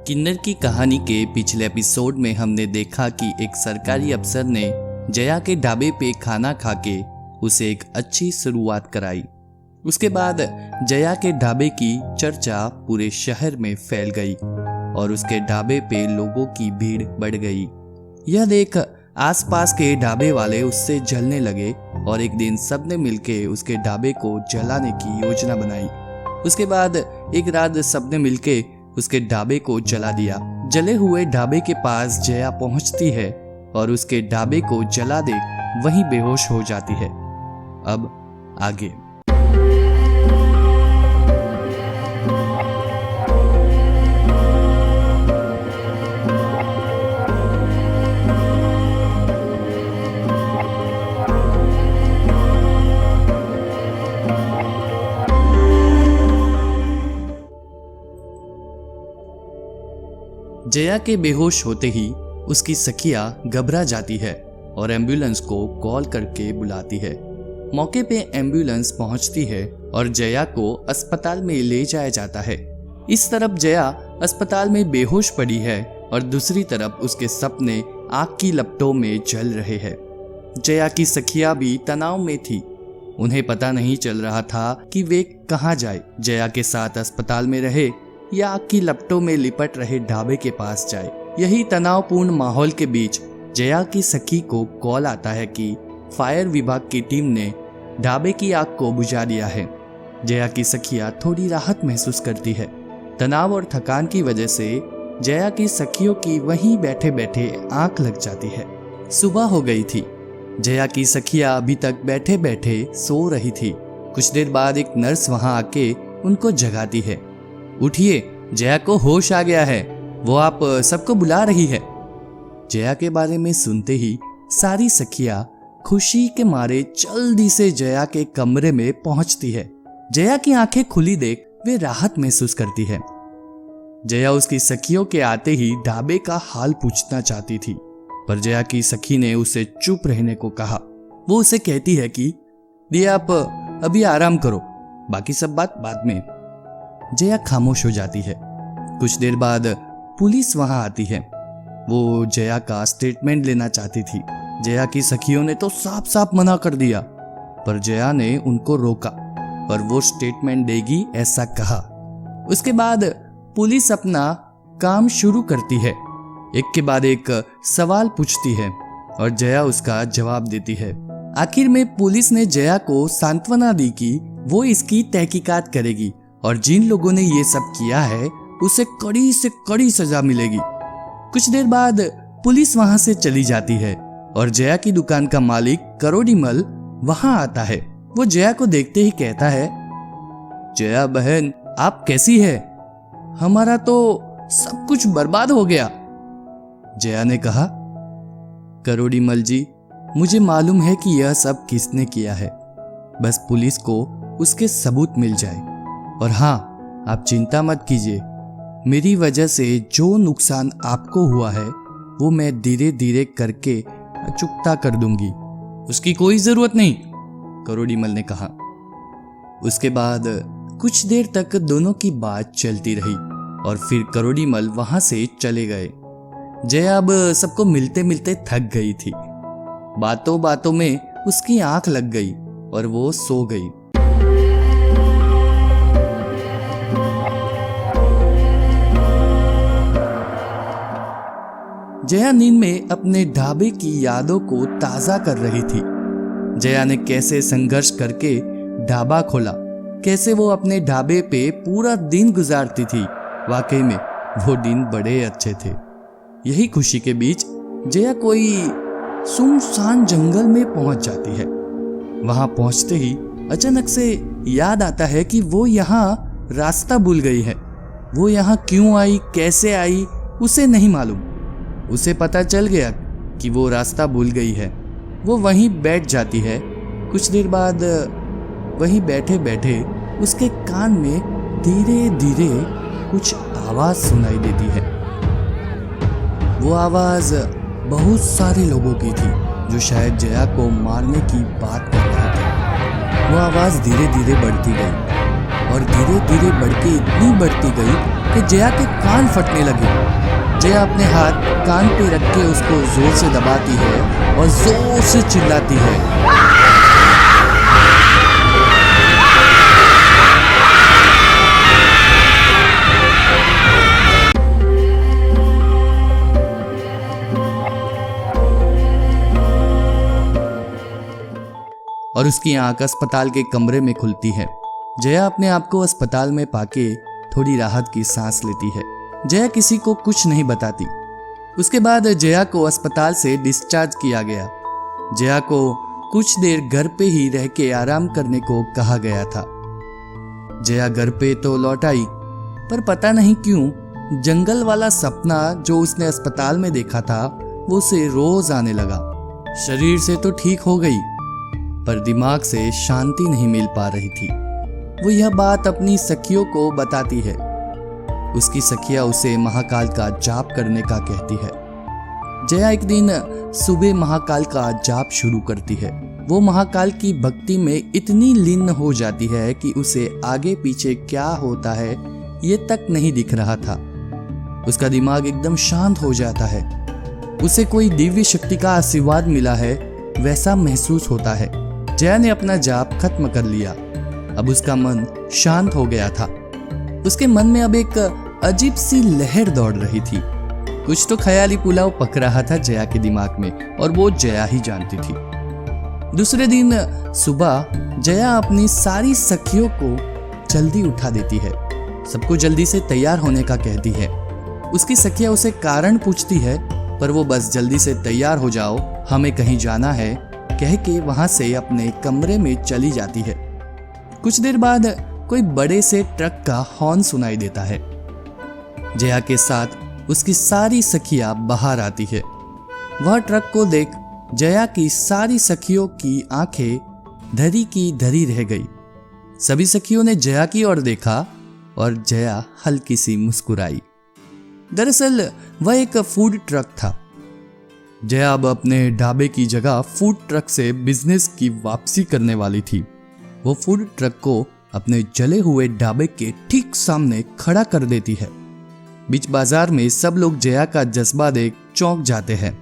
किन्नर की कहानी के पिछले एपिसोड में हमने देखा कि एक सरकारी अफसर ने जया के ढाबे पे खाना खाके उसे एक अच्छी शुरुआत कराई। उसके बाद जया के ढाबे की चर्चा पूरे शहर में फैल गई और उसके ढाबे पे लोगों की भीड़ बढ़ गई। यह देख आसपास के ढाबे वाले उससे जलने लगे और एक दिन सबने मिलके उसके ढाबे को जलाने की योजना बनाई। उसके बाद एक रात सबने मिलके उसके ढाबे को जला दिया। जले हुए ढाबे के पास जया पहुंचती है और उसके ढाबे को जला देख वहीं बेहोश हो जाती है। अब आगे। जया के बेहोश होते ही उसकी सखिया घबरा जाती है और एम्बुलेंस को कॉल करके बुलाती है। मौके पे एम्बुलेंस पहुंचती है और जया को अस्पताल में ले जाया जाता है। इस तरफ जया अस्पताल में बेहोश पड़ी है और दूसरी तरफ उसके सपने आग की लपटों में जल रहे हैं। जया की सखिया भी तनाव में थी। उन्हें पता नहीं चल रहा था कि वे कहाँ जाए, जया के साथ अस्पताल में रहे या आग की लपटों में लिपट रहे ढाबे के पास जाए। यही तनावपूर्ण माहौल के बीच जया की सखी को कॉल आता है कि फायर विभाग की टीम ने ढाबे की आग को बुझा दिया है। जया की सखिया थोड़ी राहत महसूस करती है। तनाव और थकान की वजह से जया की सखियों की वहीं बैठे बैठे आंख लग जाती है। सुबह हो गई थी। जया की सखिया अभी तक बैठे बैठे सो रही थी। कुछ देर बाद एक नर्स वहां आके उनको जगाती है। उठिए, जया को होश आ गया है, वो आप सबको बुला रही है। जया के बारे में सुनते ही सारी सखियां खुशी के मारे जल्दी से जया के कमरे में पहुंचती है। जया की आंखें खुली देख वे राहत महसूस करती है। जया उसकी सखियों के आते ही ढाबे का हाल पूछना चाहती थी, पर जया की सखी ने उसे चुप रहने को कहा। वो उसे कहती है कि दिया आप अभी आराम करो, बाकी सब बात बाद में। जया खामोश हो जाती है। कुछ देर बाद पुलिस वहां आती है। वो जया का स्टेटमेंट लेना चाहती थी। जया की सखियों ने तो साफ साफ मना कर दिया, पर जया ने उनको रोका और वो स्टेटमेंट देगी ऐसा कहा। उसके बाद पुलिस अपना काम शुरू करती है। एक के बाद एक सवाल पूछती है और जया उसका जवाब देती है। आखिर में पुलिस ने जया को सांत्वना दी कि वो इसकी तहकीकात करेगी और जिन लोगों ने ये सब किया है उसे कड़ी से कड़ी सजा मिलेगी। कुछ देर बाद पुलिस वहां से चली जाती है और जया की दुकान का मालिक करोड़ीमल वहां आता है। वो जया को देखते ही कहता है, जया बहन आप कैसी है? हमारा तो सब कुछ बर्बाद हो गया। जया ने कहा, करोड़ीमल जी, मुझे मालूम है कि यह सब किसने किया है, बस पुलिस को उसके सबूत मिल जाए। और हाँ, आप चिंता मत कीजिए, मेरी वजह से जो नुकसान आपको हुआ है वो मैं धीरे धीरे करके चुकता कर दूंगी। उसकी कोई जरूरत नहीं, करोड़ीमल ने कहा। उसके बाद कुछ देर तक दोनों की बात चलती रही और फिर करोड़ीमल वहां से चले गए। जया अब सबको मिलते मिलते थक गई थी। बातों बातों में उसकी आंख लग गई और वो सो गई। जया नींद में अपने ढाबे की यादों को ताजा कर रही थी। जया ने कैसे संघर्ष करके ढाबा खोला, कैसे वो अपने ढाबे पे पूरा दिन गुजारती थी। वाकई में वो दिन बड़े अच्छे थे। यही खुशी के बीच जया कोई सुनसान जंगल में पहुंच जाती है। वहां पहुंचते ही अचानक से याद आता है कि वो यहाँ रास्ता भूल गई है। वो यहाँ क्यों आई, कैसे आई, उसे नहीं मालूम। उसे पता चल गया कि वो रास्ता भूल गई है। वो वहीं बैठ जाती है। कुछ देर बाद वहीं बैठे बैठे उसके कान में धीरे धीरे कुछ आवाज सुनाई देती है। वो आवाज बहुत सारे लोगों की थी जो शायद जया को मारने की बात कर रहे थे। वो आवाज धीरे धीरे बढ़ती गई और धीरे धीरे बढ़ के इतनी बढ़ती गई कि जया के कान फटने लगे। जया अपने हाथ कान पे रख के उसको जोर से दबाती है और जोर से चिल्लाती है। और उसकी आंख अस्पताल के कमरे में खुलती है। जया अपने आप को अस्पताल में पाके थोड़ी राहत की सांस लेती है। जया किसी को कुछ नहीं बताती। उसके बाद जया को अस्पताल से डिस्चार्ज किया गया। जया को कुछ देर घर पे ही रह के आराम करने को कहा गया था। जया घर पे तो लौट आई, पर पता नहीं क्यों जंगल वाला सपना जो उसने अस्पताल में देखा था वो उसे रोज आने लगा। शरीर से तो ठीक हो गई, पर दिमाग से शांति नहीं मिल पा रही थी। वो यह बात अपनी सखियों को बताती है। उसकी सखियां उसे महाकाल का जाप करने का कहती है। जया एक दिन सुबह महाकाल का जाप शुरू करती है। वो महाकाल की भक्ति में इतनी लीन हो जाती है कि उसे आगे पीछे क्या होता है ये तक नहीं दिख रहा था। उसका दिमाग एकदम शांत हो जाता है। उसे कोई दिव्य शक्ति का आशीर्वाद मिला है वैसा महसूस होता है। जया ने अपना जाप खत्म कर लिया। अब उसका मन शांत हो गया था। उसके मन में अब एक अजीब सी लहर दौड़ रही थी। कुछ तो ख्याली पुलाव पक रहा था जया के दिमाग में, और वो जया ही जानती थी। दूसरे दिन सुबह जया अपनी सारी सखियों को जल्दी उठा देती है। सबको जल्दी से तैयार होने का कहती है। उसकी सखियां उसे कारण पूछती है, पर वो बस जल्दी से तैयार हो जाओ, हमें कहीं जाना है कह के वहां से अपने कमरे में चली जाती है। कुछ देर बाद कोई बड़े से ट्रक का हॉर्न सुनाई देता है। जया के साथ उसकी सारी सखियां बाहर आती है। वह ट्रक को देख जया की सारी सखियों की आंखें धरी की धरी रह गई। सभी सखियों ने जया की ओर देखा और जया हल्की सी मुस्कुराई। दरअसल वह एक फूड ट्रक था। जया अब अपने ढाबे की जगह फूड ट्रक से बिजनेस की वापसी करने वाली थी। वो फूड ट्रक को अपने जले हुए ढाबे के ठीक सामने खड़ा कर देती है। बीच बाजार में सब लोग जया का जज्बा देख चौंक जाते हैं।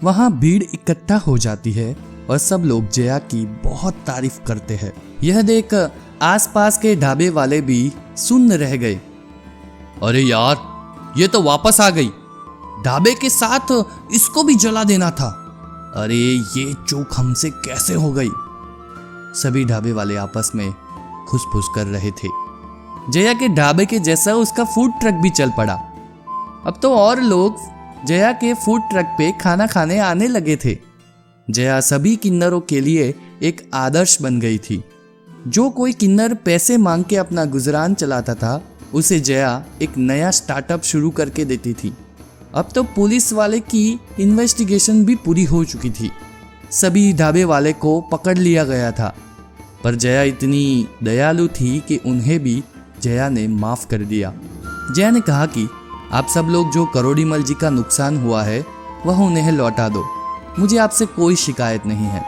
वहां भीड़ इकट्ठा हो जाती है और सब लोग जया की बहुत तारीफ करते हैं। यह देख आसपास के ढाबे वाले भी सुन्न रह गए। अरे यार, ये तो वापस आ गई। ढाबे के साथ इसको भी जला देना था। अरे ये चूक हमसे कैसे हो गई। सभी ढाबे वाले आपस में खुसफुस कर रहे थे। जया के ढाबे के जैसा उसका फूड ट्रक भी चल पड़ा। अब तो और लोग जया के फूड ट्रक पे खाना खाने आने लगे थे। जया सभी किन्नरों के लिए एक आदर्श बन गई थी। जो कोई किन्नर पैसे मांग के अपना गुजरान चलाता था, उसे जया एक नया स्टार्टअप शुरू करके देती थी। अब तो पुलिस वाले की इन्वेस्टिगेशन भी पूरी हो चुकी थी। सभी ढाबे वाले को पकड़ लिया गया था, पर जया इतनी दयालु थी कि उन्हें भी जया ने माफ कर दिया। जया ने कहा कि आप सब लोग जो करोड़ीमल जी का नुकसान हुआ है वह उन्हें लौटा दो, मुझे आपसे कोई शिकायत नहीं है।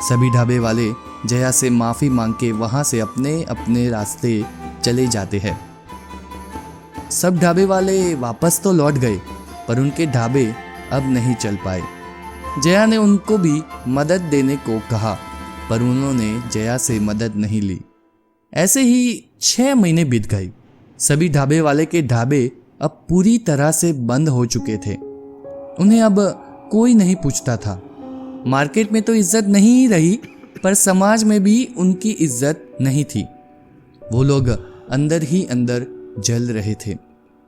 सभी ढाबे वाले जया से माफी मांग के वहां से अपने अपने रास्ते चले जाते हैं। सब ढाबे वाले वापस तो लौट गए, पर उनके ढाबे अब नहीं चल पाए। जया ने उनको भी मदद देने को कहा, पर उन्होंने जया से मदद नहीं ली। ऐसे ही 6 महीने बीत गए। सभी ढाबे वाले के ढाबे अब पूरी तरह से बंद हो चुके थे। उन्हें अब कोई नहीं पूछता था। मार्केट में तो इज्जत नहीं रही, पर समाज में भी उनकी इज्जत नहीं थी। वो लोग अंदर ही अंदर जल रहे थे।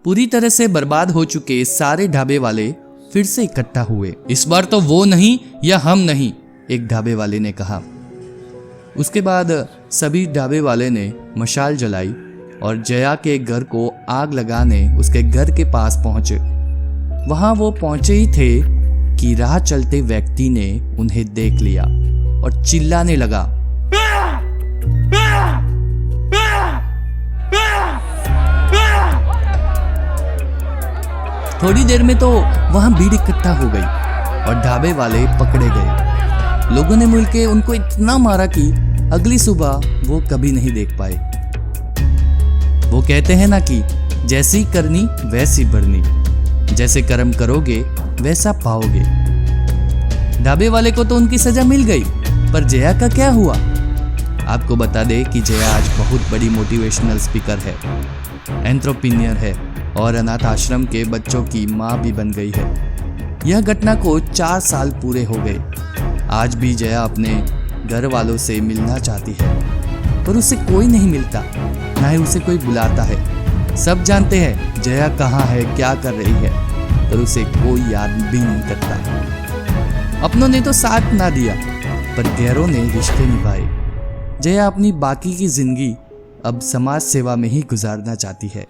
पूरी तरह से बर्बाद हो चुके सारे ढाबे वाले फिर से इकट्ठा हुए। इस बार तो वो नहीं या हम नहीं, एक ढाबे वाले ने कहा। उसके बाद सभी ढाबे वाले ने मशाल जलाई और जया के घर को आग लगाने उसके घर के पास पहुंचे। वहां वो पहुंचे ही थे कि राह चलते व्यक्ति ने उन्हें देख लिया और चिल्लाने लगा, थोड़ी देर में तो वहां भीड़ इकट्ठा हो गई और ढाबे वाले पकड़े गए। लोगों ने मिलकर उनको इतना मारा कि अगली सुबह वो कभी नहीं देख पाए। वो कहते हैं ना कि जैसी करनी वैसी भरनी, जैसे कर्म करोगे वैसा पाओगे। ढाबे वाले को तो उनकी सजा मिल गई, पर जया का क्या हुआ? आपको बता दे कि जया आज बहुत बड़ी मोटिवेशनल स्पीकर है, एंटरप्रेन्योर है और अनाथ आश्रम के बच्चों की माँ भी बन गई है। यह घटना को 4 साल पूरे हो गए। आज भी जया अपने घर वालों से मिलना चाहती है, पर उसे कोई नहीं मिलता, ना ही उसे कोई बुलाता है। सब जानते हैं जया कहाँ है, क्या कर रही है, पर उसे कोई याद भी नहीं करता। अपनों ने तो साथ ना दिया, पर गैरों ने रिश्ते निभाए। जया अपनी बाकी की जिंदगी अब समाज सेवा में ही गुजारना चाहती है।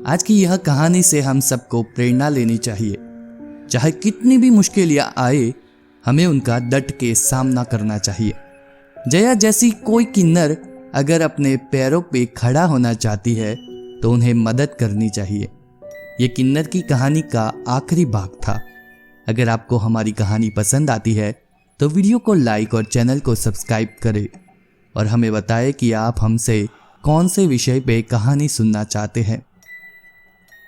आज की यह कहानी से हम सबको प्रेरणा लेनी चाहिए। चाहे कितनी भी मुश्किलें आए, हमें उनका डट के सामना करना चाहिए। जया जैसी कोई किन्नर अगर अपने पैरों पे खड़ा होना चाहती है तो उन्हें मदद करनी चाहिए। ये किन्नर की कहानी का आखिरी भाग था। अगर आपको हमारी कहानी पसंद आती है तो वीडियो को लाइक और चैनल को सब्सक्राइब करें और हमें बताएं कि आप हमसे कौन से विषय पे कहानी सुनना चाहते हैं।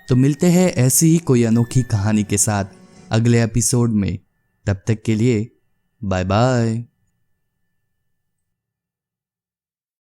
तो मिलते हैं ऐसी ही कोई अनोखी कहानी के साथ अगले एपिसोड में। तब तक के लिए बाय बाय।